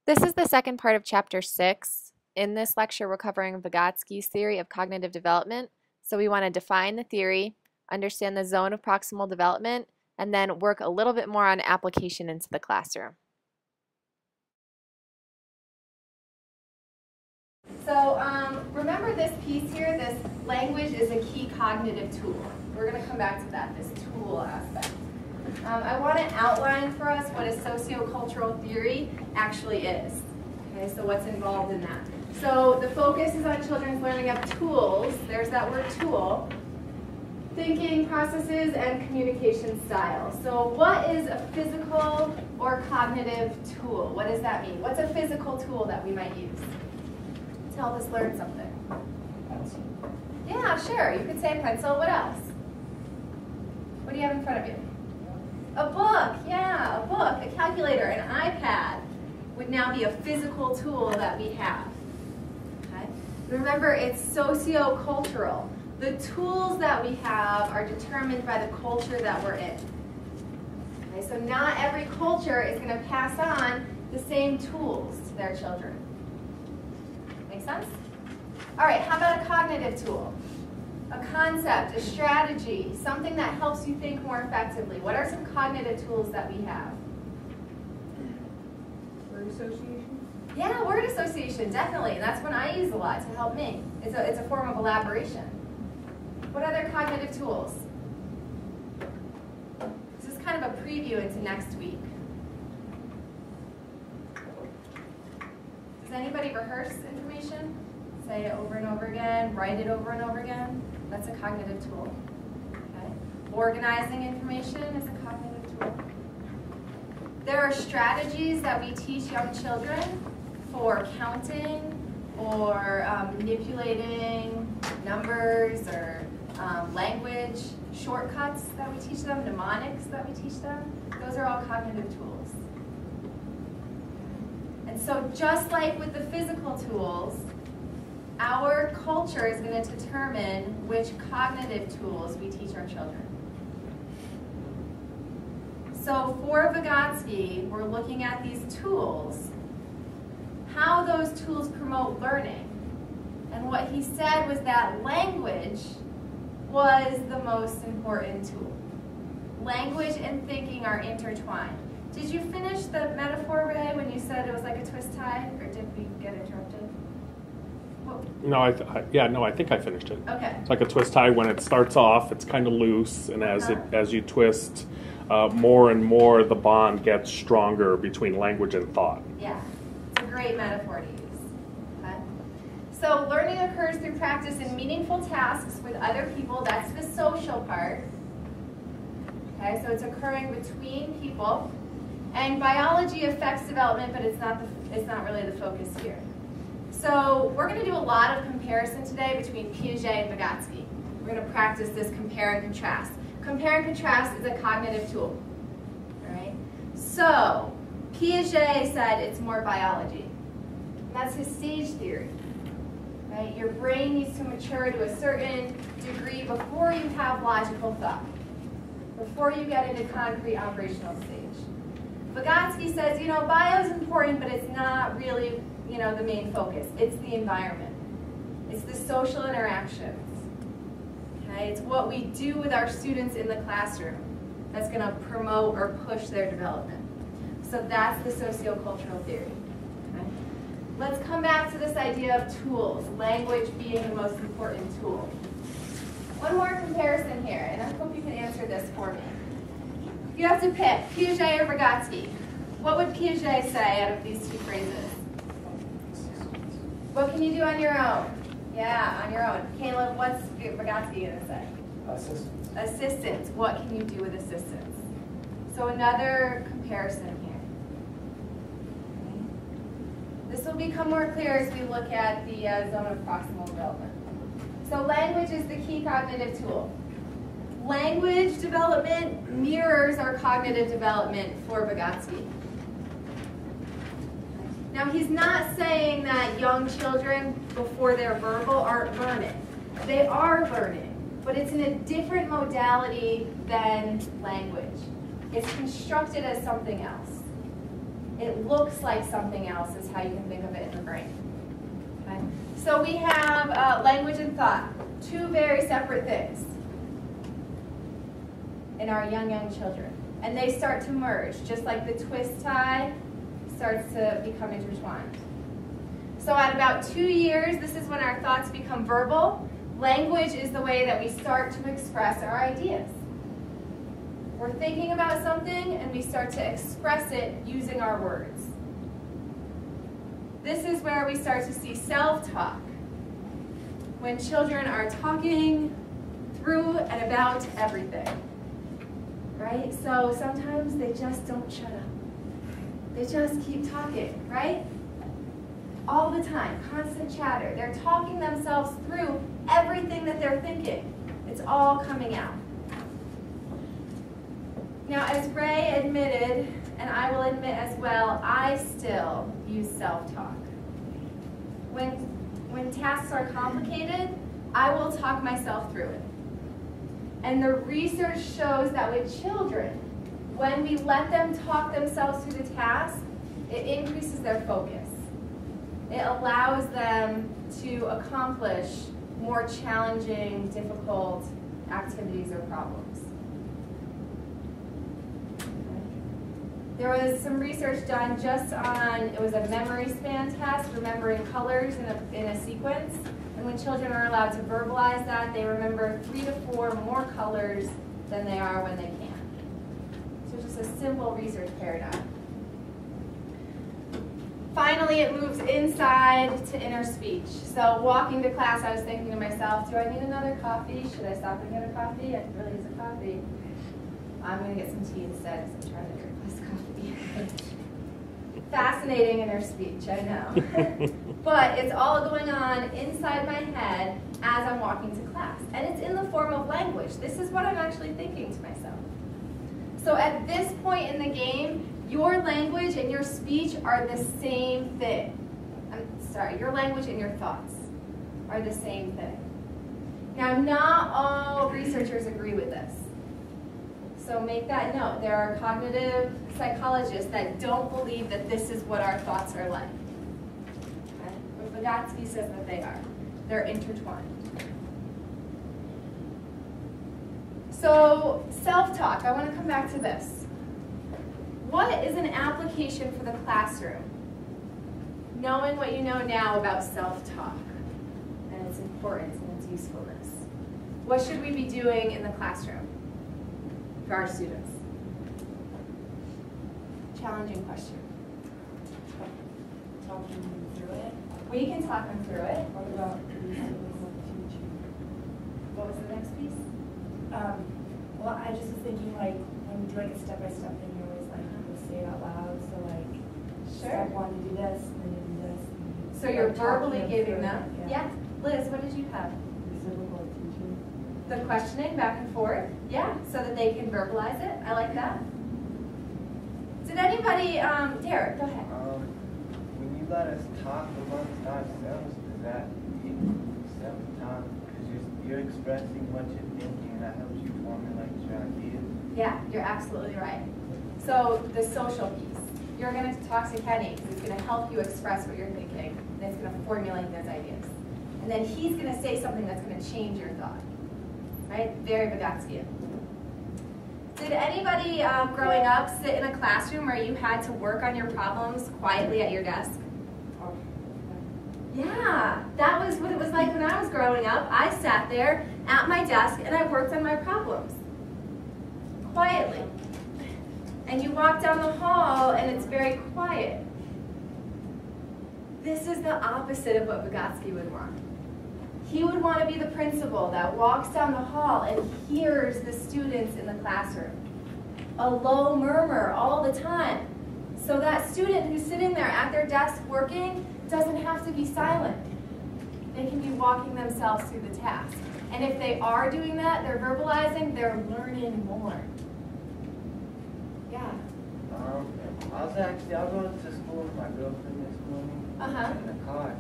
This is the second part of Chapter 6. In this lecture, we're covering Vygotsky's theory of cognitive development. So we want to define the theory, understand the zone of proximal development, and then work a little bit more on application into the classroom. So remember this piece here, this language is a key cognitive tool. We're going to come back to that, this tool aspect. I want to outline for us what a sociocultural theory actually is. Okay, so what's involved in that. So the focus is on children's learning of tools, there's that word tool, thinking processes and communication styles. So what is a physical or cognitive tool? What does that mean? What's a physical tool that we might use to help us learn something? Pencil. Yeah, sure. You could say a pencil. What else? What do you have in front of you? A book. Yeah, a book, a calculator, an iPad would now be a physical tool that we have. Okay? Remember, it's socio-cultural. The tools that we have are determined by the culture that we're in. Okay? So not every culture is going to pass on the same tools to their children. Make sense? All right, how about a cognitive tool? A concept, a strategy, something that helps you think more effectively. What are some cognitive tools that we have? Word association? Yeah, word association, definitely. And that's one I use a lot to help me. It's a form of elaboration. What other cognitive tools? This is kind of a preview into next week. Does anybody rehearse information? Say it over and over again, write it over and over again. That's a cognitive tool. Okay? Organizing information is a cognitive tool. There are strategies that we teach young children for counting or manipulating numbers or language shortcuts that we teach them, mnemonics that we teach them. Those are all cognitive tools. And so just like with the physical tools, our culture is going to determine which cognitive tools we teach our children. So for Vygotsky, we're looking at these tools, how those tools promote learning. And what he said was that language was the most important tool. Language and thinking are intertwined. Did you finish the metaphor, Ray, when you said it was like a twist tie, or did we get interrupted? No, I think I finished it. Okay. It's like a twist tie. When it starts off, it's kind of loose, and as you twist, more and more the bond gets stronger between language and thought. Yeah, it's a great metaphor to use. Okay. So learning occurs through practice in meaningful tasks with other people. That's the social part. Okay, so it's occurring between people, and biology affects development, but it's not really the focus here. So we're going to do a lot of comparison today between Piaget and Vygotsky. We're going to practice this compare and contrast. Compare and contrast is a cognitive tool. All right? So Piaget said it's more biology. That's his stage theory. Right? Your brain needs to mature to a certain degree before you have logical thought, before you get into concrete operational stage. Vygotsky says, bio is important, but it's not really the main focus. It's the environment. It's the social interactions. Okay? It's what we do with our students in the classroom that's going to promote or push their development. So that's the sociocultural theory. Okay? Let's come back to this idea of tools, language being the most important tool. One more comparison here, and I hope you can answer this for me. You have to pick Piaget or Vygotsky. What would Piaget say out of these two phrases? What can you do on your own? Yeah, on your own. Caleb, what's Vygotsky going to say? Assistance. Assistance. What can you do with assistance? So another comparison here. Okay. This will become more clear as we look at the zone of proximal development. So language is the key cognitive tool. Language development mirrors our cognitive development for Vygotsky. Now, he's not saying that young children, before they're verbal, aren't learning. They are learning, but it's in a different modality than language. It's constructed as something else. It looks like something else is how you can think of it in the brain. Okay? So we have language and thought, two very separate things in our young children. And they start to merge, just like the twist tie starts to become intertwined. So at about 2 years, this is when our thoughts become verbal. Language is the way that we start to express our ideas. We're thinking about something and we start to express it using our words. This is where we start to see self-talk. When children are talking through and about everything. Right? So sometimes they just don't shut up. They just keep talking, right? All the time, constant chatter. They're talking themselves through everything that they're thinking. It's all coming out. Now, as Ray admitted, and I will admit as well, I still use self-talk. When tasks are complicated, I will talk myself through it. And the research shows that with children, when we let them talk themselves through the task, it increases their focus. It allows them to accomplish more challenging, difficult activities or problems. There was some research done just on, it was a memory span test, remembering colors in a sequence. And when children are allowed to verbalize that, they remember 3 to 4 more colors than they are when they can't. So just a simple research paradigm. Finally, it moves inside to inner speech. So walking to class, I was thinking to myself, do I need another coffee? Should I stop and get a coffee? I could really use a coffee. I'm going to get some tea instead because I'm trying to drink less coffee. Fascinating inner speech, I know. But it's all going on inside my head as I'm walking to class. And it's in the form of language. This is what I'm actually thinking to myself. So at this point in the game, your language and your speech are the same thing. Your language and your thoughts are the same thing. Now, not all researchers agree with this. So make that note. There are cognitive psychologists that don't believe that this is what our thoughts are like. Okay? But Vygotsky says that they are. They're intertwined. So self-talk, I want to come back to this. What is an application for the classroom? Knowing what you know now about self-talk and its importance and its usefulness. What should we be doing in the classroom for our students? Challenging question. Talking them through it. We can talk them through it. What about teaching? What was the next piece? Well, I just was thinking, like, when we do like a step-by-step thing, you always like to say it out loud. So like, step one, you do this, and then you do this. So you're verbally giving them? Yeah. Liz, what did you have? Reciprocal teaching. The questioning back and forth? Yeah, so that they can verbalize it. I like that. Did anybody, Derek, go ahead. When you let us talk amongst ourselves, does that mean self-talk? Because you're expressing what you're thinking, and that helps you formulate your ideas. Yeah, you're absolutely right. So the social piece. You're going to talk to Kenny, who's going to help you express what you're thinking, and it's going to formulate those ideas. And then he's going to say something that's going to change your thought. Right? Very Vygotskian. Did anybody growing up sit in a classroom where you had to work on your problems quietly at your desk? Yeah, that was what it was like when I was growing up. I sat there at my desk and I worked on my problems. Quietly. And you walk down the hall and it's very quiet. This is the opposite of what Vygotsky would want. He would want to be the principal that walks down the hall and hears the students in the classroom. A low murmur all the time. So that student who's sitting there at their desk working doesn't have to be silent. They can be walking themselves through the task. And if they are doing that, they're verbalizing, they're learning more. Yeah. I was going to school with my girlfriend this morning in the car,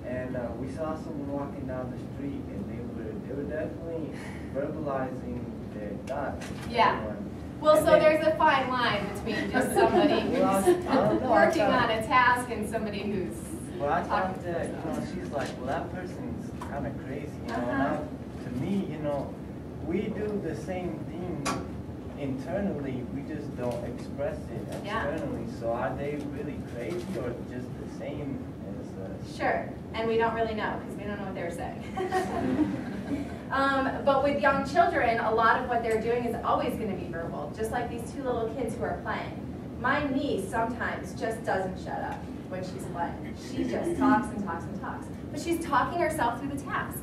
and we saw someone walking down the street, and they were definitely verbalizing their thoughts. Yeah. Well, so there's a fine line between just somebody Well, I don't know. I working on a task and somebody who's Well, I talking thought that, she's like, well, that person's kind of crazy, to me, we do the same thing internally, we just don't express it externally. So are they really crazy or just the same as us? Sure, and we don't really know because we don't know what they're saying. But with young children, a lot of what they're doing is always going to be verbal, just like these two little kids who are playing. My niece sometimes just doesn't shut up when she's playing. She just talks and talks and talks. But she's talking herself through the task.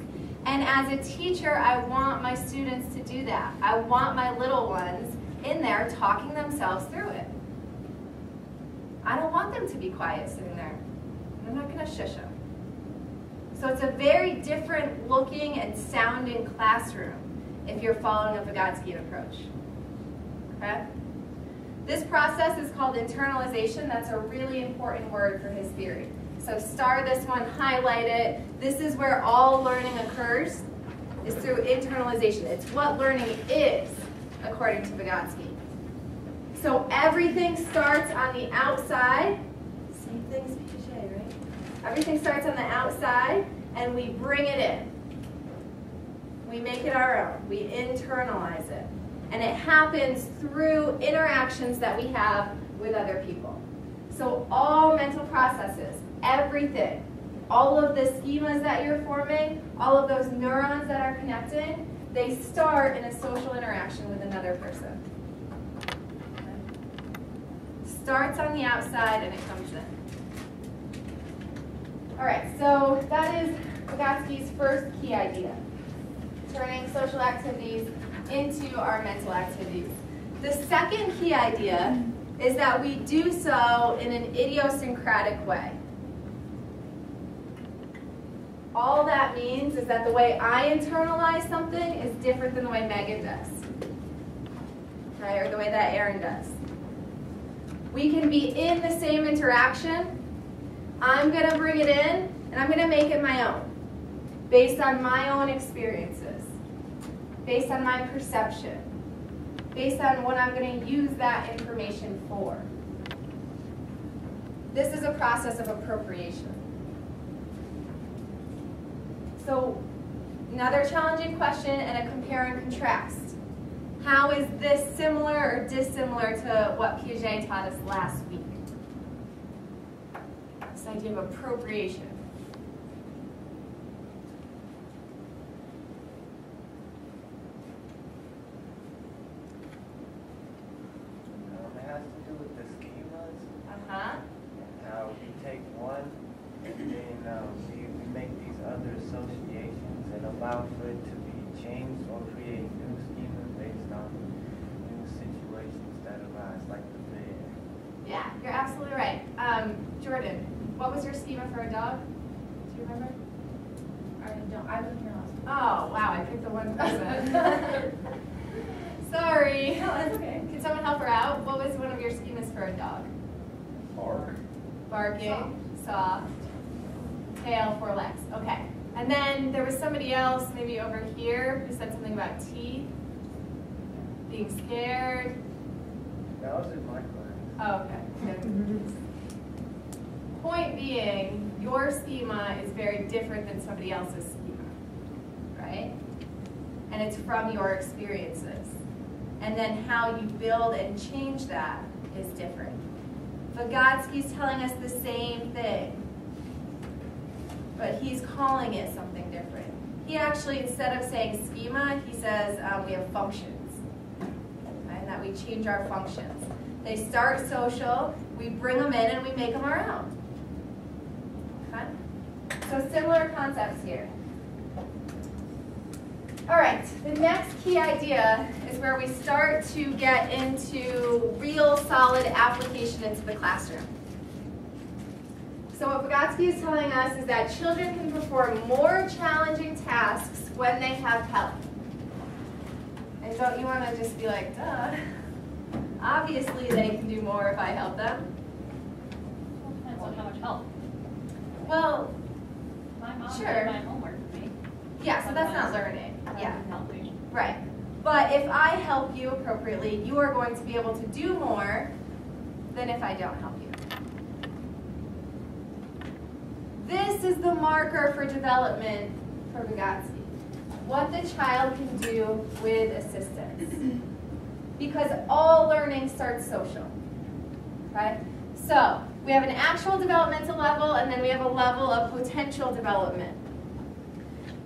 And as a teacher, I want my students to do that. I want my little ones in there talking themselves through it. I don't want them to be quiet sitting there. I'm not going to shush them. So it's a very different looking and sounding classroom if you're following a Vygotsky approach. Okay? This process is called internalization. That's a really important word for his theory. So star this one, highlight it. This is where all learning occurs, is through internalization. It's what learning is, according to Vygotsky. So everything starts on the outside. Same thing as Piaget, right? Everything starts on the outside, and we bring it in. We make it our own. We internalize it. And it happens through interactions that we have with other people. So all mental processes, everything, all of the schemas that you're forming, all of those neurons that are connecting, they start in a social interaction with another person. Starts on the outside and it comes in. All right, so that is Vygotsky's first key idea, turning social activities into our mental activities. The second key idea is that we do so in an idiosyncratic way. All that means is that the way I internalize something is different than the way Megan does, okay, or the way that Aaron does. We can be in the same interaction. I'm going to bring it in, and I'm going to make it my own, based on my own experiences, based on my perception, based on what I'm going to use that information for. This is a process of appropriation. So, another challenging question and a compare and contrast. How is this similar or dissimilar to what Piaget taught us last week? This idea of appropriation. It has to do with the schemas. Uh-huh. How we take one and then we make these other associations and allow for it to be changed or create new schemas based on new situations that arise, like the bed. Yeah, you're absolutely right. Jordan, what was your schema for a dog? Do you remember? I wasn't here last week. Oh, wow, I picked the one person. Sorry. No, that's okay. Can someone help her out? What was one of your schemas for a dog? Bark. Barking, soft, tail, 4 legs. Okay. And then there was somebody else, maybe over here, who said something about teeth, being scared. That was in my class. Oh, okay. Good. Point being, your schema is very different than somebody else's schema, right? And it's from your experiences. And then how you build and change that is different. Vygotsky's telling us the same thing, but he's calling it something different. He actually, instead of saying schema, he says we have functions, okay? And that we change our functions. They start social, we bring them in, and we make them our own. Okay? So similar concepts here. All right, the next key idea is where we start to get into real solid application into the classroom. So what Vygotsky is telling us is that children can perform more challenging tasks when they have help. And don't you want to just be like, duh. Obviously they can do more if I help them. Depends on how much help. Well, My mom sure. did my homework with me. Yeah, so that's not learning. Yeah. Helping. Right. But if I help you appropriately, you are going to be able to do more than if I don't help you. This is the marker for development for Vygotsky. What the child can do with assistance. Because all learning starts social. Right? So, we have an actual developmental level, and then we have a level of potential development.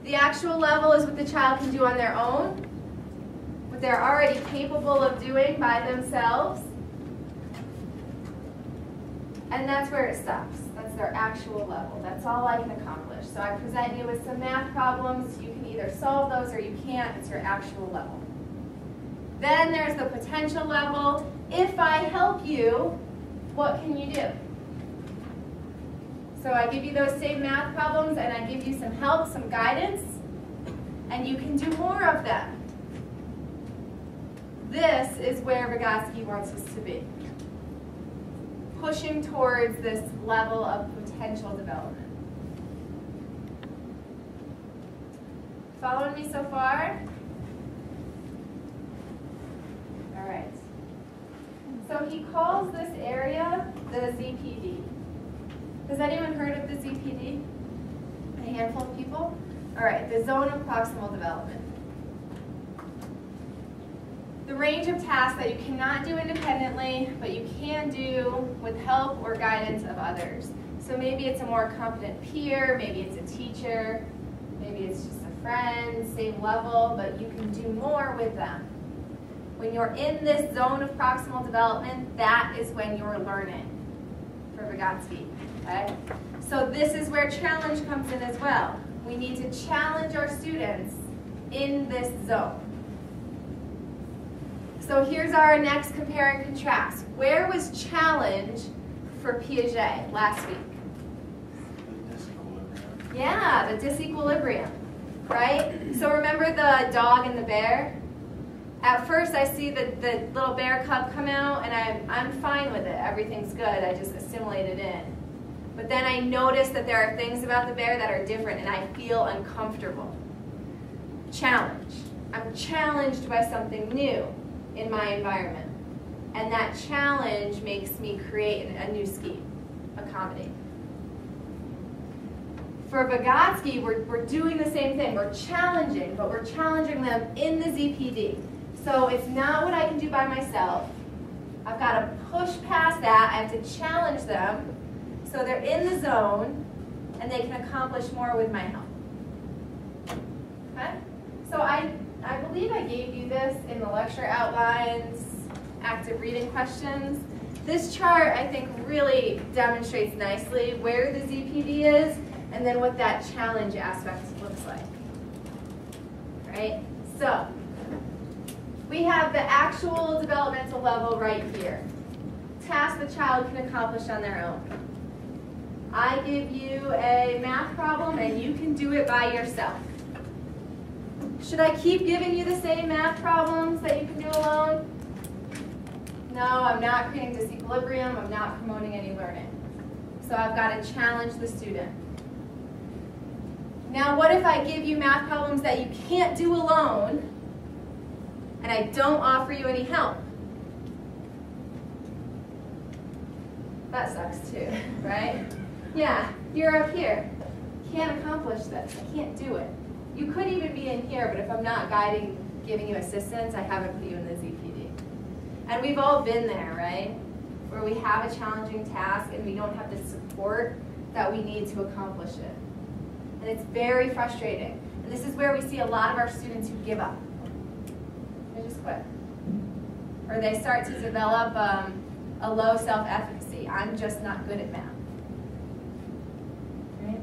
The actual level is what the child can do on their own, what they're already capable of doing by themselves. And that's where it stops. That's their actual level. That's all I can accomplish. So I present you with some math problems. You can either solve those or you can't. It's your actual level. Then there's the potential level. If I help you, what can you do? So I give you those same math problems and I give you some help, some guidance, and you can do more of them. This is where Vygotsky wants us to be. Pushing towards this level of potential development. Following me so far? All right. So he calls this area the ZPD. Has anyone heard of the ZPD? A handful of people? All right, the zone of proximal development. The range of tasks that you cannot do independently, but you can do with help or guidance of others. So maybe it's a more competent peer, maybe it's a teacher, maybe it's just a friend, same level, but you can do more with them. When you're in this zone of proximal development, that is when you're learning for Vygotsky. Okay? So this is where challenge comes in as well. We need to challenge our students in this zone. So here's our next compare and contrast. Where was challenge for Piaget last week? The disequilibrium. Yeah, the disequilibrium, right? So remember the dog and the bear? At first I see the little bear cub come out and I'm fine with it. Everything's good. I just assimilate it in. But then I notice that there are things about the bear that are different and I feel uncomfortable. Challenge. I'm challenged by something new in my environment. And that challenge makes me create a new scheme, accommodate. For Vygotsky, we're doing the same thing. We're challenging, but we're challenging them in the ZPD. So it's not what I can do by myself. I've got to push past that. I have to challenge them so they're in the zone and they can accomplish more with my help. Okay? So I believe I gave you this in the lecture outlines, active reading questions. This chart, I think, really demonstrates nicely where the ZPD is and then what that challenge aspect looks like. Right? So, we have the actual developmental level right here. Tasks the child can accomplish on their own. I give you a math problem and you can do it by yourself. Should I keep giving you the same math problems that you can do alone? No, I'm not creating disequilibrium. I'm not promoting any learning. So I've got to challenge the student. Now, what if I give you math problems that you can't do alone and I don't offer you any help? That sucks too, right? Yeah, you're up here. Can't accomplish this. I can't do it. You could even be in here, but if I'm not guiding, giving you assistance, I haven't put you in the ZPD. And we've all been there, right? Where we have a challenging task and we don't have the support that we need to accomplish it. And it's very frustrating. And this is where we see a lot of our students who give up. They just quit. Or they start to develop a low self-efficacy. I'm just not good at math. Right?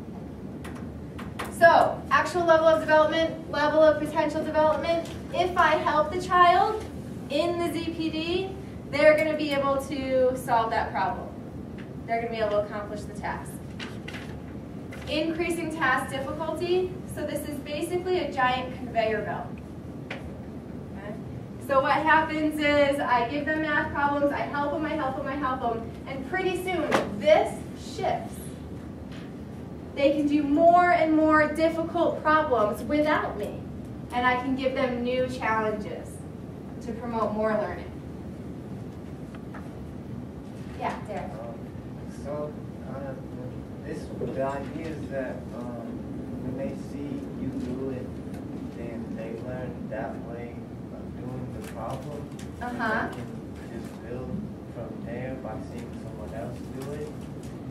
So, actual level of development, level of potential development. If I help the child in the ZPD, they're going to be able to solve that problem. They're going to be able to accomplish the task. Increasing task difficulty. So this is basically a giant conveyor belt. Okay? So what happens is I give them math problems, I help them, I help them, I help them, and pretty soon this shifts. They can do more and more difficult problems without me, and I can give them new challenges to promote more learning. Yeah, Derek. So, this the idea is that when they see you do it, then they learn that way of doing the problem. And they can just build from there by seeing someone else do it.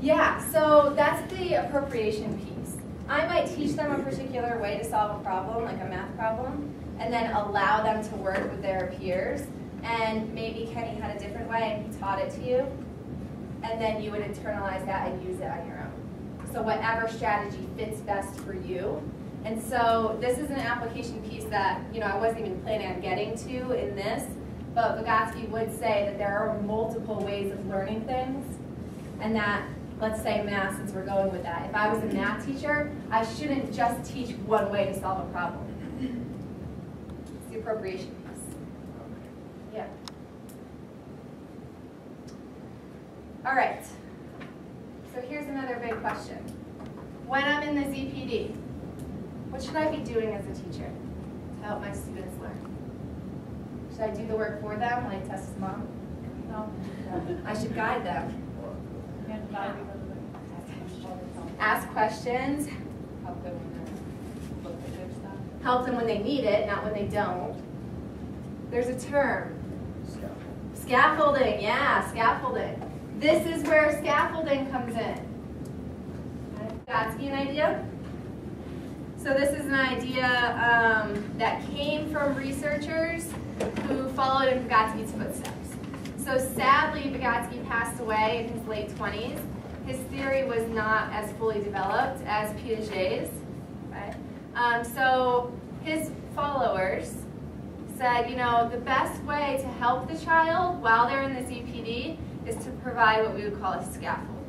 Yeah, so that's the appropriation piece. I might teach them a particular way to solve a problem, like a math problem, and then allow them to work with their peers. And maybe Kenny had a different way and he taught it to you. And then you would internalize that and use it on your own. So whatever strategy fits best for you. And so this is an application piece that, I wasn't even planning on getting to in this, but Vygotsky would say that there are multiple ways of learning things, and that, let's say math, since we're going with that, if I was a math teacher, I shouldn't just teach one way to solve a problem. It's the appropriation piece. Yeah. All right. So here's another big question. When I'm in the ZPD, what should I be doing as a teacher to help my students learn? Should I do the work for them, like Tessa's mom? No. I should guide them. Ask questions. Help them when they look at their stuff. Help them when they need it, not when they don't. There's a term. Scaffolding, yeah, scaffolding. This is where scaffolding comes in. Vygotsky, an idea? So this is an idea that came from researchers who followed in Vygotsky's footsteps. So sadly, Vygotsky passed away in his late 20s. His theory was not as fully developed as Piaget's. Right? So his followers said, the best way to help the child while they're in the ZPD is to provide what we would call a scaffold.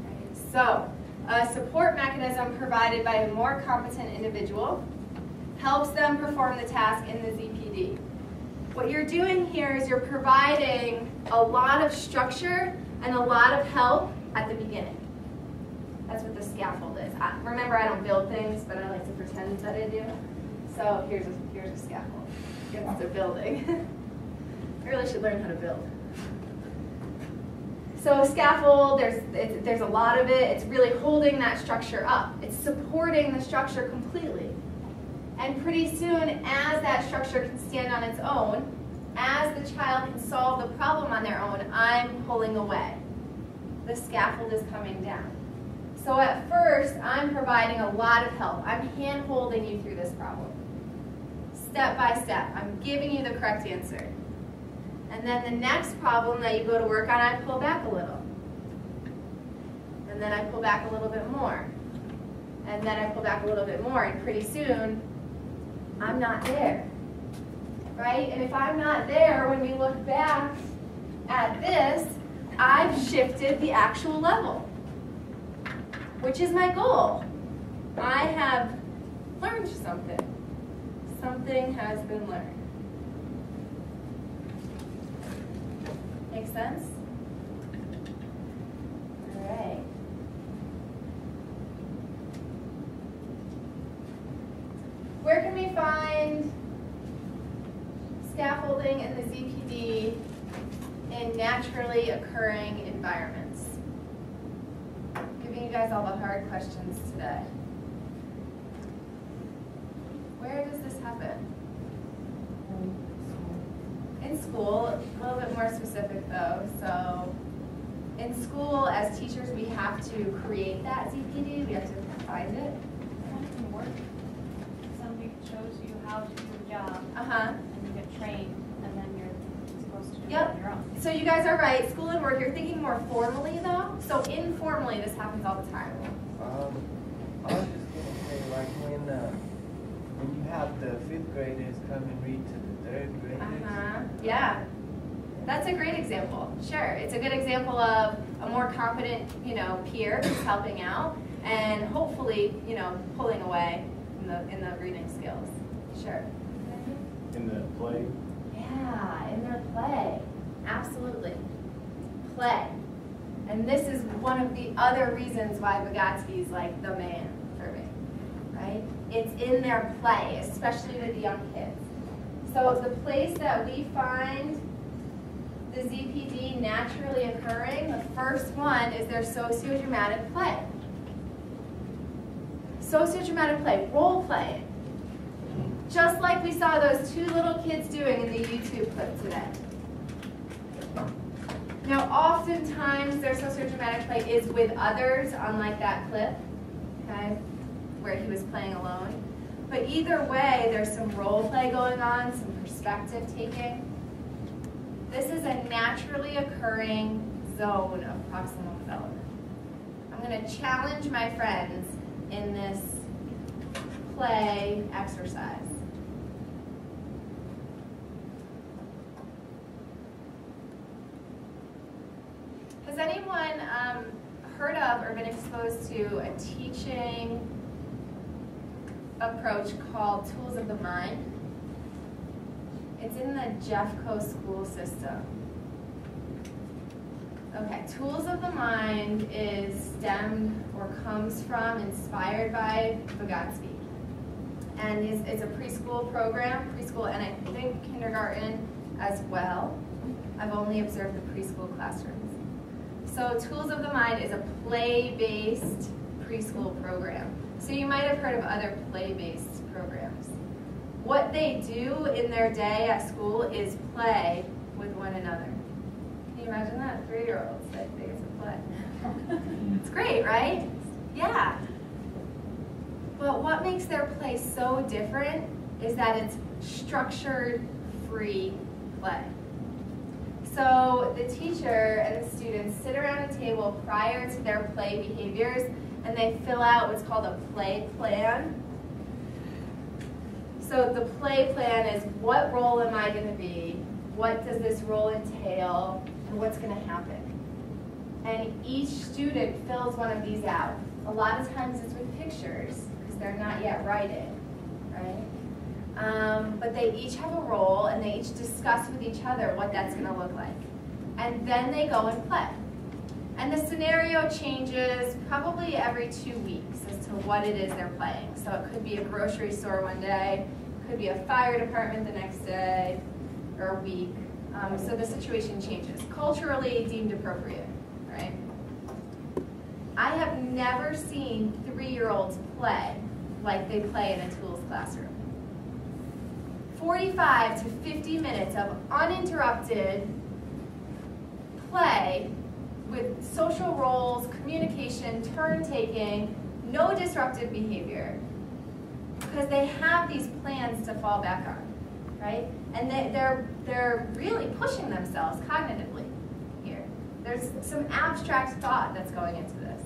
Right? So a support mechanism provided by a more competent individual helps them perform the task in the ZPD. What you're doing here is you're providing a lot of structure and a lot of help at the beginning. That's what the scaffold is. Remember, I don't build things, but I like to pretend that I do. So here's a scaffold. It's a building. I really should learn how to build. So a scaffold, there's a lot of it. It's really holding that structure up. It's supporting the structure completely. And pretty soon, as that structure can stand on its own, as the child can solve the problem on their own, I'm pulling away. The scaffold is coming down. So at first, I'm providing a lot of help. I'm hand-holding you through this problem. Step by step, I'm giving you the correct answer. And then the next problem that you go to work on, I pull back a little. And then I pull back a little bit more. And then I pull back a little bit more, and pretty soon, I'm not there, right? And if I'm not there, when we look back at this, I've shifted the actual level, which is my goal. I have learned something. Something has been learned. Make sense? All right. Where can we find scaffolding in the ZPD in naturally occurring environments? Giving you guys all the hard questions today. Where does this happen? In school, a little bit more specific though. So in school, as teachers, we have to create that ZPD. We have to find it. That can work. Somebody shows you how to do a job, Uh-huh. and you get trained, and then you're supposed to do it Yep. on your own. So you guys are right. School and work, you're thinking more formally though. So informally, this happens all the time. I was just gonna say, like when you have the 5th graders come and read to the 3rd graders. Uh-huh. Yeah. That's a great example. Sure. It's a good example of a more competent, peer who's helping out and hopefully, pulling away in the reading skills. Sure. In the play? Yeah, in their play. Absolutely. Play. And this is one of the other reasons why Vygotsky's like the man for me. Right? It's in their play, especially with the young kids. So the place that we find the ZPD naturally occurring occurring. The first one is their sociodramatic play. Sociodramatic play, role playing. Just like we saw those two little kids doing in the YouTube clip today. Now, oftentimes their sociodramatic play is with others, unlike that clip, okay, where he was playing alone. But either way, there's some role play going on, some perspective taking. This is a naturally occurring zone of proximal development. I'm going to challenge my friends in this play exercise. Has anyone heard of or been exposed to a teaching approach called Tools of the Mind? It's in the Jeffco school system. Okay, Tools of the Mind is stemmed or comes from, inspired by Vygotsky. And it's a preschool program, preschool and I think kindergarten as well. I've only observed the preschool classrooms. So Tools of the Mind is a play-based preschool program. So you might have heard of other play-based programs. What they do in their day at school is play with one another. Can you imagine that? 3-year-olds that they get to play. It's great, right? Yeah. But what makes their play so different is that it's structured, free play. So the teacher and the students sit around a table prior to their play behaviors and they fill out what's called a play plan. So the play plan is, what role am I going to be? What does this role entail? And what's going to happen? And each student fills one of these out. A lot of times it's with pictures because they're not yet writing, right? But they each have a role and they each discuss with each other what that's going to look like. And then they go and play. And the scenario changes probably every 2 weeks as to what it is they're playing. So it could be a grocery store one day, could be a fire department the next day, or a week. So the situation changes. Culturally deemed appropriate, right? I have never seen 3-year-olds play like they play in a tools classroom. 45 to 50 minutes of uninterrupted play with social roles, communication, turn-taking, no disruptive behavior, because they have these plans to fall back on, right? And they're really pushing themselves cognitively here. There's some abstract thought that's going into this.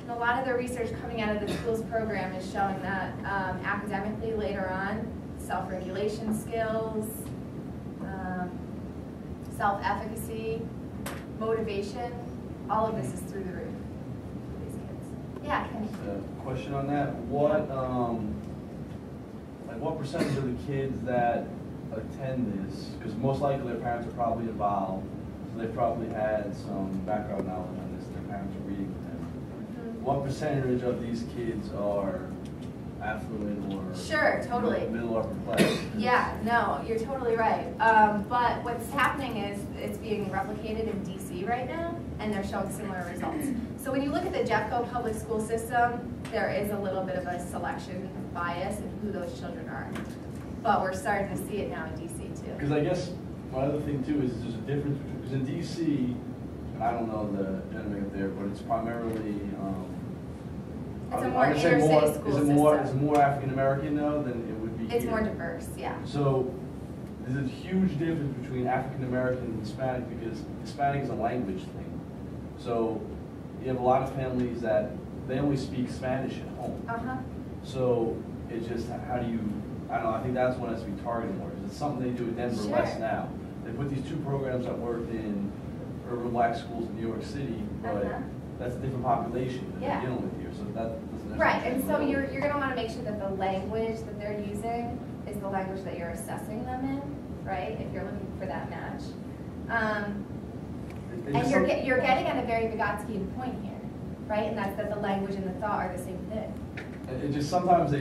And a lot of the research coming out of the tools program is showing that academically later on, self-regulation skills, self-efficacy, motivation, all of this is through the roof for these kids. Yeah, Kenny? A question on that. What percentage of the kids that attend this, because most likely their parents are probably involved, so they've probably had some background knowledge on this, their parents are reading with them. What percentage of these kids are affluent or sure, totally. Middle upper class? Yeah, no, you're totally right. But what's happening is it's being replicated in DC right now, and they're showing similar results. So when you look at the Jeffco public school system, there is a little bit of a selection bias in who those children are. But we're starting to see it now in DC too. Because I guess my other thing too is there's a difference between, because in DC, and I don't know the dynamic there, but it's primarily it's a more interstate school system. Is it more African American though than it would be? It's here? more diverse, yeah. So there's a huge difference between African American and Hispanic, because Hispanic is a language thing. So you have a lot of families that they only speak Spanish at home. So it's just, how do you, I don't know, I think that's what has to be targeted more. It's something they do at Denver Sure. West now. They put these 2 programs that worked in urban black schools in New York City, but that's a different population that they're dealing with here. So that doesn't right, and so you're going to want to make sure that the language that they're using is the language that you're assessing them in, right, if you're looking for that match. And you're getting at a very Vygotsky point here, right, and that's that the language and the thought are the same thing. And just sometimes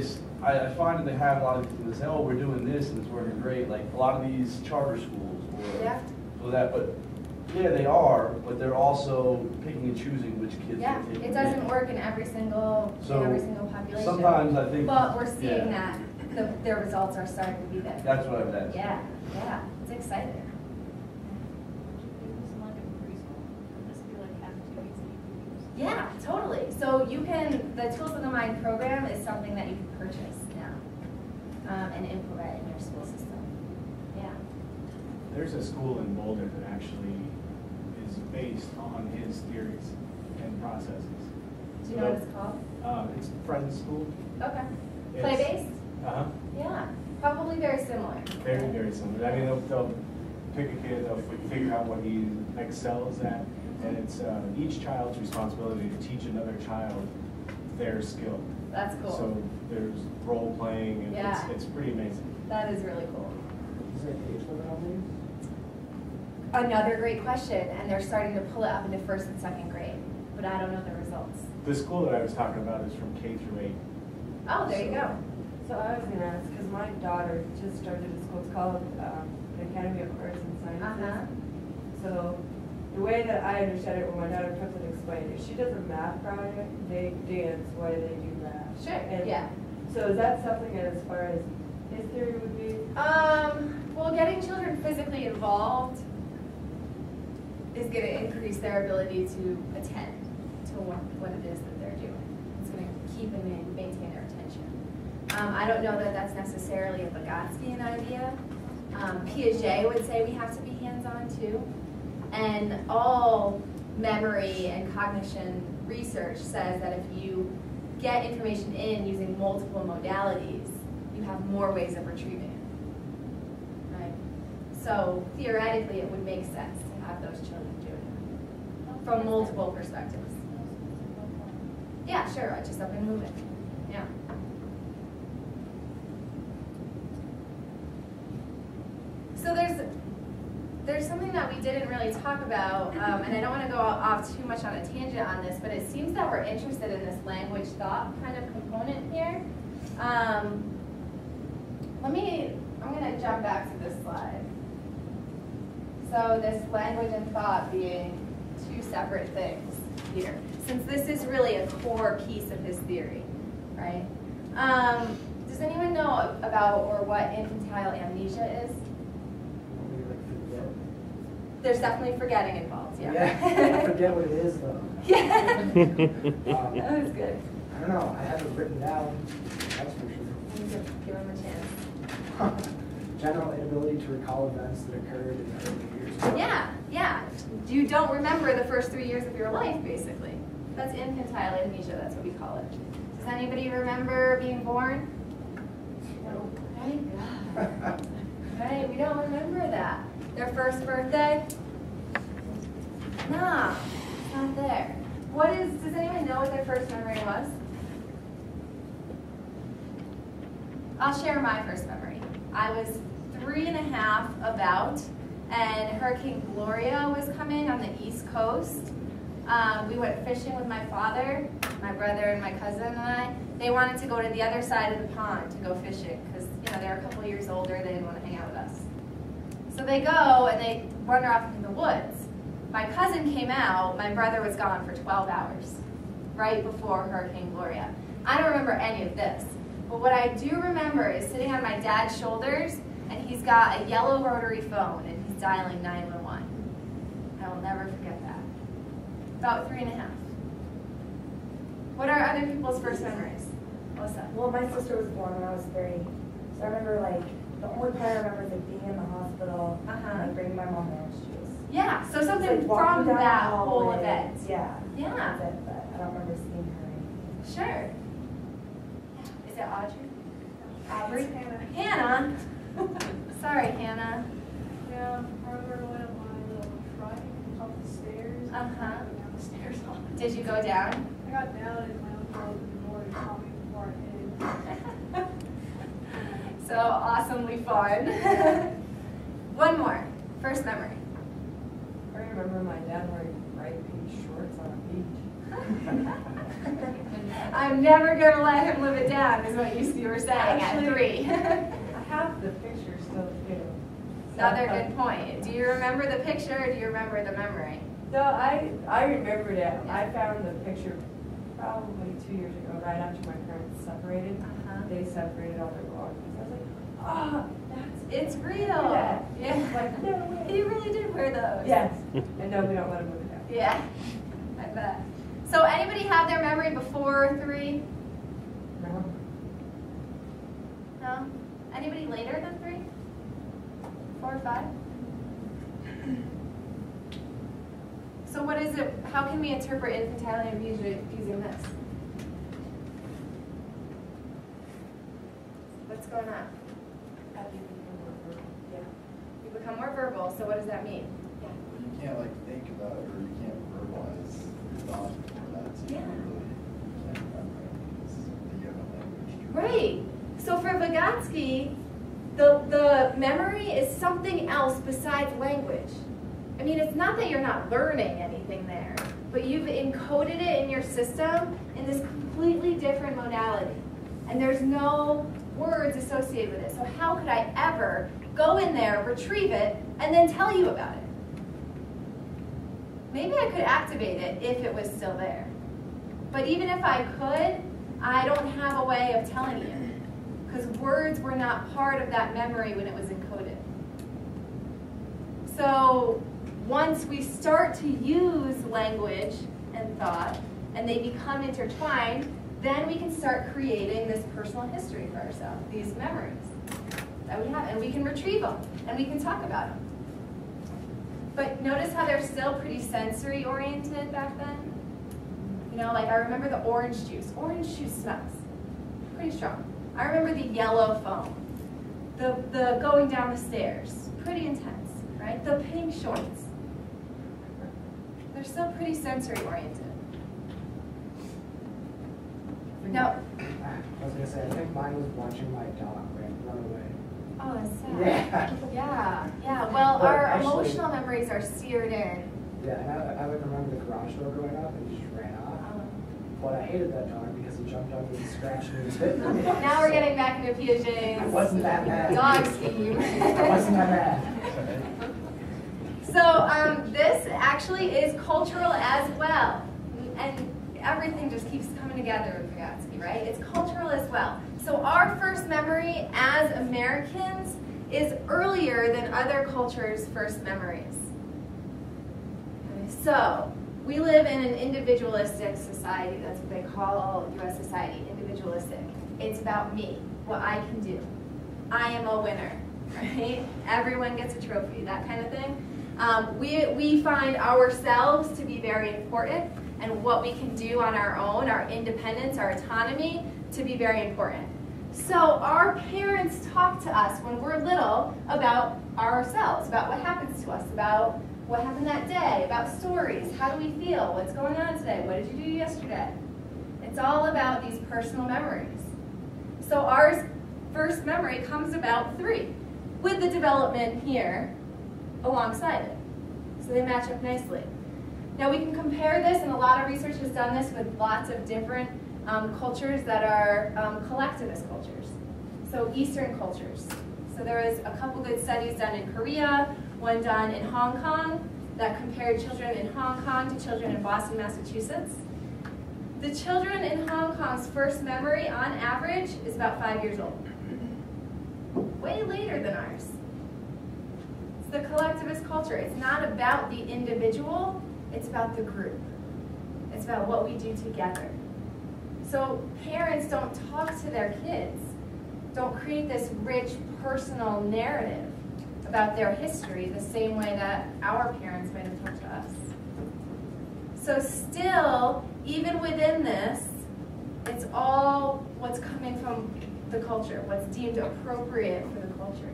I find that they have a lot of people that say, oh, we're doing this and it's working great. Like a lot of these charter schools, or so that, but yeah, they are, but they're also picking and choosing which kids Yeah, they take. it doesn't work in every single population. Sometimes I think. But we're seeing yeah. that their results are starting to be there. That's what I've asked. Yeah, it's exciting. Yeah, totally. So you can, the Tools of the Mind program is something that you can purchase now and implement in your school system. Yeah. There's a school in Boulder that actually is based on his theories and processes. Do you know what it's called? It's Friends School. Okay. It's- Play-based? Uh-huh. Yeah, probably very similar. Very, very similar. I mean, they'll pick a kid, they'll figure out what he excels at, and it's each child's responsibility to teach another child their skill. That's cool. So there's role playing, and Yeah. it's pretty amazing. That is really cool. Is there an age limit on these? Another great question, and they're starting to pull it up into 1st and 2nd grade, but I don't know the results. The school that I was talking about is from K through 8. Oh, there you go. So I was gonna ask, because my daughter just started a school, it's called the Academy of Arts and Sciences. Uh-huh. So the way that I understand it, when my daughter comes and explained it, she does a math project, they dance while they do math. Sure, And yeah. So is that something as far as his theory would be? Well, getting children physically involved is going to increase their ability to attend to what it is that they're doing. It's going to keep and maintain their attention. I don't know that that's necessarily a Vygotsky idea. Piaget would say we have to be hands-on too. And all memory and cognition research says that if you get information in using multiple modalities, you have more ways of retrieving it. Right? So theoretically, it would make sense to have those children doing it from multiple perspectives. Yeah, sure, just up and moving. Yeah. So there's something that we didn't really talk about, and I don't want to go off too much on a tangent on this, but it seems that we're interested in this language thought kind of component here. I'm going to jump back to this slide. So this language and thought being two separate things here, since this is really a core piece of his theory, right? Does anyone know about or what infantile amnesia is? There's definitely forgetting involved, yeah. Yeah, I forget what it is though. Yeah. That was good. I don't know, I have it written down, that's for sure. Give him a chance. General inability to recall events that occurred in the early years. Yeah. You don't remember the first 3 years of your life, basically. That's infantile amnesia, that's what we call it. Does anybody remember being born? No. Right, we don't remember that. Their first birthday? Nah, it's not there. Does anyone know what their first memory was? I'll share my first memory. I was 3.5 about, and Hurricane Gloria was coming on the East Coast. We went fishing with my father, my brother, and my cousin and I. They wanted to go to the other side of the pond to go fishing because they're a couple years older. They didn't want to hang out with us. So they go and they wander off in the woods. My cousin came out. My brother was gone for 12 hours, right before Hurricane Gloria. I don't remember any of this. But what I do remember is sitting on my dad's shoulders, and he's got a yellow rotary phone, and he's dialing 911. I will never forget that. About 3.5. What are other people's first memories? What's that? Well, my sister was born when I was 3. So I remember, the only part I remember is, being in the hospital, and bringing my mom orange juice. Yeah, so something Like, walking from down that the whole hallway. event. Yeah. Yeah. That's it, but I don't remember seeing her. Sure. Is it Audrey? Aubrey? Hannah. Sorry, Hannah. Yeah, I remember when my little truck up the stairs. Uh-huh. Down the stairs. Did you go down? I got down and my uncle opened the door and caught me before I hit. So awesomely fun. One more. First memory. I remember my dad wearing bright pink shorts on a beach. I'm never going to let him live it down, is what you were saying at 3. I have the picture still too. Another good point. Do you remember the picture or do you remember the memory? No, I remembered it. I found the picture probably 2 years ago, right after my parents separated. They separated all their belongings. I was like, oh, it's real. Yeah. Like, no way. He really did wear those. Yes. And no, we don't let him move it down. Yeah, I bet. So anybody have their memory before 3? No. No? Anybody later than 3? 4 or 5? So what is it, how can we interpret infantility using this? What's going on? You become more verbal, so what does that mean? You can't like think about it, or you can't verbalize your thoughts before that, so you really can't remember it because you have a language. Right. So for Vygotsky, the memory is something else besides language. I mean, it's not that you're not learning anything there, but you've encoded it in your system in this completely different modality. And there's no words associated with it. So how could I ever go in there, retrieve it, and then tell you about it? Maybe I could activate it if it was still there. But even if I could, I don't have a way of telling you, because words were not part of that memory when it was encoded. So once we start to use language and thought, and they become intertwined, then we can start creating this personal history for ourselves, these memories that we have, and we can retrieve them, and we can talk about them. But notice how they're still pretty sensory oriented back then? You know, like I remember the orange juice. Orange juice smells pretty strong. I remember the yellow foam, the going down the stairs, pretty intense, right? The pink shorts. They're still pretty sensory oriented. Now, I was going to say, I think mine was watching my dog run away. oh, that's sad. Yeah. Well, But our actually- emotional memories are seared in. Yeah, and I would remember the garage door going up and he just ran off. But I hated that dog because he jumped up and scratched me and spit me. Now we're getting back into Piaget's I wasn't that bad. dog scheme. I wasn't that bad. So this actually is cultural as well. And everything just keeps coming together with Vygotsky, right? It's cultural as well. So our first memory as Americans is earlier than other cultures' first memories. Okay, so we live in an individualistic society. That's what they call U.S. society, individualistic. It's about me, what I can do. I am a winner, right? Everyone gets a trophy, that kind of thing. We find ourselves to be very important, and what we can do on our own, our independence, our autonomy, to be very important. So our parents talk to us when we're little about ourselves, about what happens to us, about what happened that day, about stories, how do we feel, what's going on today, what did you do yesterday? It's all about these personal memories. So our first memory comes about 3, with the development here alongside it. So they match up nicely. Now we can compare this, and a lot of research has done this with lots of different cultures that are collectivist cultures. So Eastern cultures. So there was a couple good studies done in Korea, one done in Hong Kong that compared children in Hong Kong to children in Boston, Massachusetts. The children in Hong Kong's first memory, on average, is about 5 years old. Way later than ours. It's the collectivist culture. It's not about the individual, it's about the group. It's about what we do together. So parents don't talk to their kids, don't create this rich personal narrative about their history the same way that our parents might have talked to us. So still, even within this, it's all what's coming from the culture, what's deemed appropriate for the culture.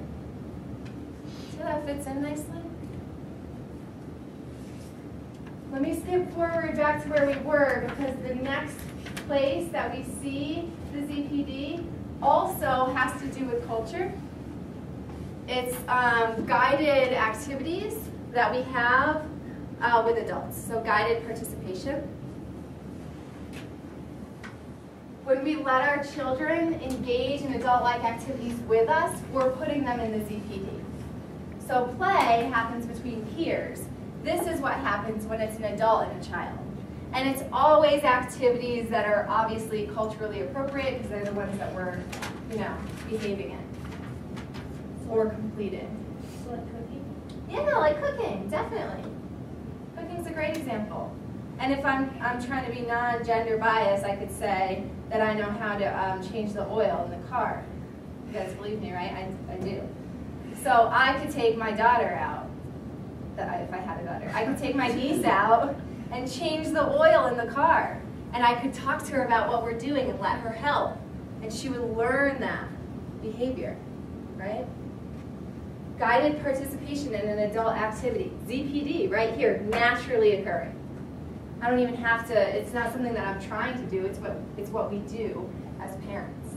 See how that fits in nicely? Let me skip forward back to where we were, because the next place that we see the ZPD also has to do with culture. It's guided activities that we have with adults, so guided participation. When we let our children engage in adult-like activities with us, we're putting them in the ZPD. So play happens between peers. This is what happens when it's an adult and a child. And it's always activities that are obviously culturally appropriate because they're the ones that we're, behaving in or completing. So like cooking? Yeah, like cooking, definitely. Cooking's a great example. And if I'm trying to be non-gender biased, I could say that I know how to change the oil in the car. You guys believe me, right? I do. So I could take my daughter out, if I had a daughter. I could take my niece out and change the oil in the car. And I could talk to her about what we're doing and let her help. And she would learn that behavior, right? Guided participation in an adult activity. ZPD, right here, naturally occurring. I don't even have to, it's not something that I'm trying to do, it's what we do as parents.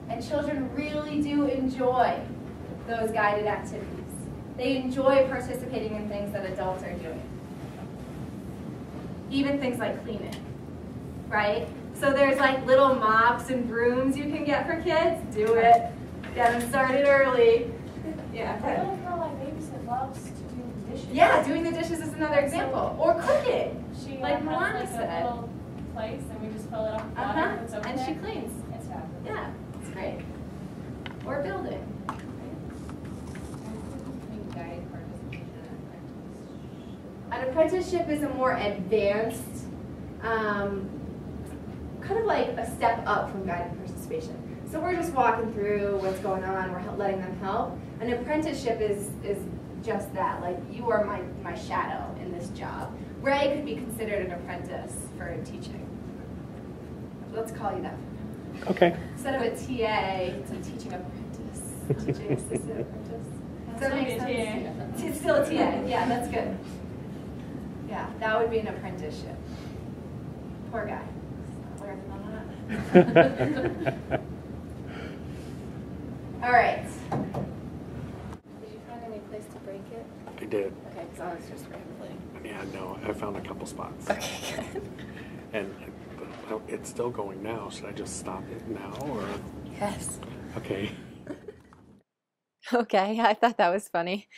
And children really do enjoy those guided activities. They enjoy participating in things that adults are doing. Even things like cleaning, right? So there's like little mops and brooms you can get for kids. Do it. Get them started early. Yeah. My little girl I babysit loves to do the dishes. Yeah, doing the dishes is another example. Or cooking. She like has Milana like said. a little place and we just fill it up with water. It's over And there. she cleans. It's fabulous. Yeah, it's great. Or building. An apprenticeship is a more advanced, kind of like a step up from guided participation. So we're just walking through what's going on, we're letting them help. An apprenticeship is just that, like you are my shadow in this job. Ray could be considered an apprentice for teaching. Let's call you that. Okay. Instead of a TA, it's a teaching apprentice, teaching assistant apprentice. Does that make sense? It's still a TA, yeah, that's good. Yeah, that would be an apprenticeship. Poor guy. All right. Did you find any place to break it? I did. Okay, because I was just rambling. Yeah, no, I found a couple spots. Okay, good. And it's still going now. Should I just stop it now or? Yes. Okay. Okay, I thought that was funny.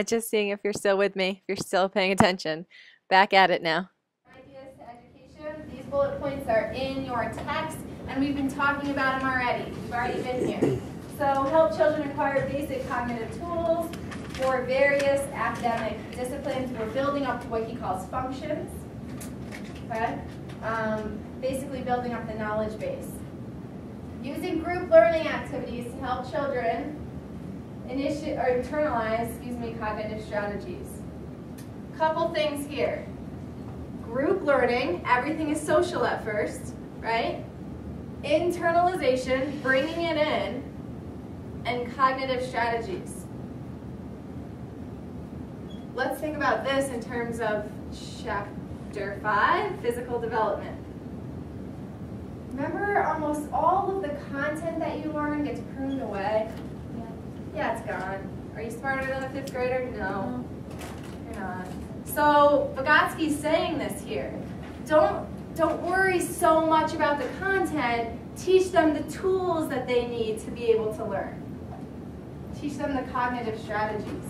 Just seeing if you're still with me, if you're still paying attention. Back at it now. Ideas to education. These bullet points are in your text, and we've been talking about them already. We've already been here. So help children acquire basic cognitive tools for various academic disciplines. We're building up what he calls functions. Okay? Basically building up the knowledge base. Using group learning activities to help children internalize, cognitive strategies. Couple things here. Group learning, everything is social at first, right? Internalization, bringing it in, and cognitive strategies. Let's think about this in terms of Chapter 5, physical development. Remember, almost all of the content that you learn gets pruned away? Yeah, it's gone. Are you smarter than a 5th grader? No, you're not. So Vygotsky's saying this here. Don't worry so much about the content. Teach them the tools that they need to be able to learn. Teach them the cognitive strategies.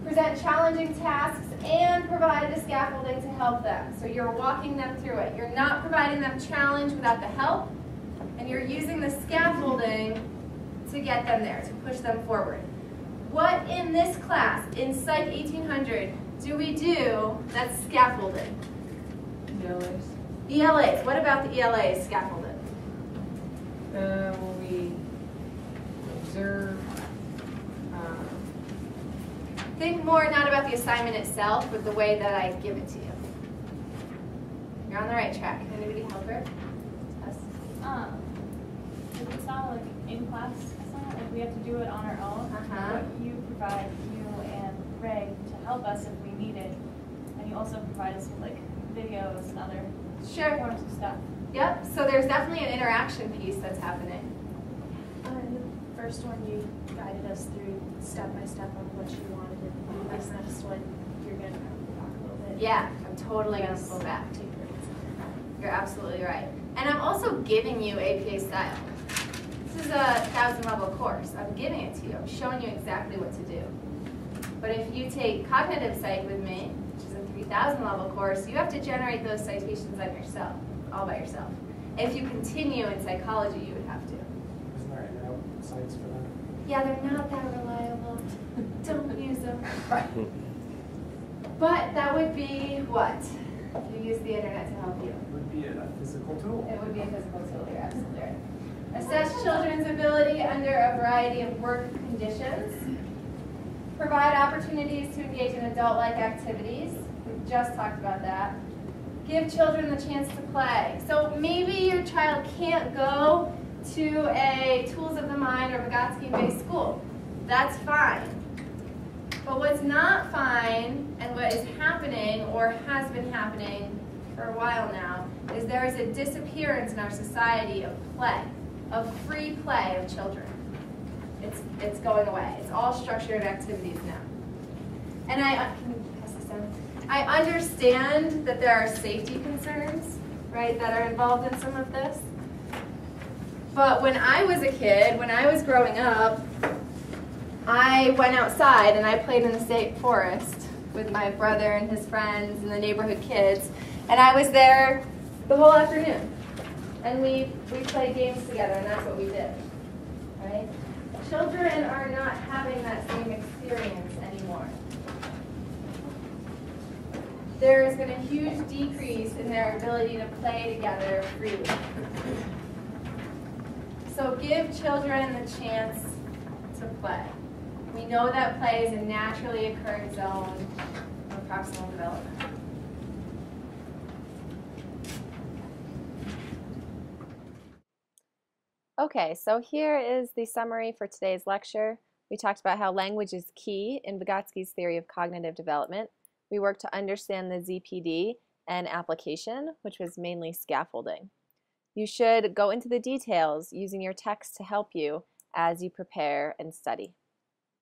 Present challenging tasks and provide the scaffolding to help them. So you're walking them through it. You're not providing them challenge without the help, and you're using the scaffolding to get them there, to push them forward. What in this class, in Psych 1800, do we do that's scaffolding? ELAs. ELAs. What about the ELAs scaffolded? When we observe. Think more not about the assignment itself, but the way that I give it to you. You're on the right track. Anybody help her? Us? If it's not like in-class assignment, like we have to do it on our own. But you provide, you and Ray, to help us if we need it. And you also provide us with like videos and other forms of stuff. Yep, so there's definitely an interaction piece that's happening. The first one you guided us through step-by-step on what you wanted, and this next one you're going to talk a little bit. Yeah, I'm totally going to pull back. You're absolutely right. And I'm also giving you APA style. This is a 1,000 level course. I'm giving it to you. I'm showing you exactly what to do. But if you take cognitive psych with me, which is a 3,000 level course, you have to generate those citations on yourself, all by yourself. If you continue in psychology, you would have to. Isn't there internet sites for that? Yeah, they're not that reliable. Don't use them. But that would be what? You use the internet to help you. It would be a physical tool. It would be a physical tool, you're absolutely right. Assess children's ability under a variety of work conditions. Provide opportunities to engage in adult-like activities. We just talked about that. Give children the chance to play. So maybe your child can't go to a Tools of the Mind or Vygotsky-based school. That's fine. But what's not fine, and what is happening, or has been happening for a while now, is there is a disappearance in our society of play, of free play of children. It's going away. It's all structured activities now. And can you pass this down? I understand that there are safety concerns, right, that are involved in some of this. But when I was a kid, when I was growing up, I went outside and I played in the state forest with my brother and his friends and the neighborhood kids. And I was there the whole afternoon. And we played games together, and that's what we did, right? Children are not having that same experience anymore. There has been a huge decrease in their ability to play together freely. So give children the chance to play. We know that play is a naturally occurring zone of proximal development. Okay, so here is the summary for today's lecture. We talked about how language is key in Vygotsky's theory of cognitive development. We worked to understand the ZPD and application, which was mainly scaffolding. You should go into the details using your text to help you as you prepare and study.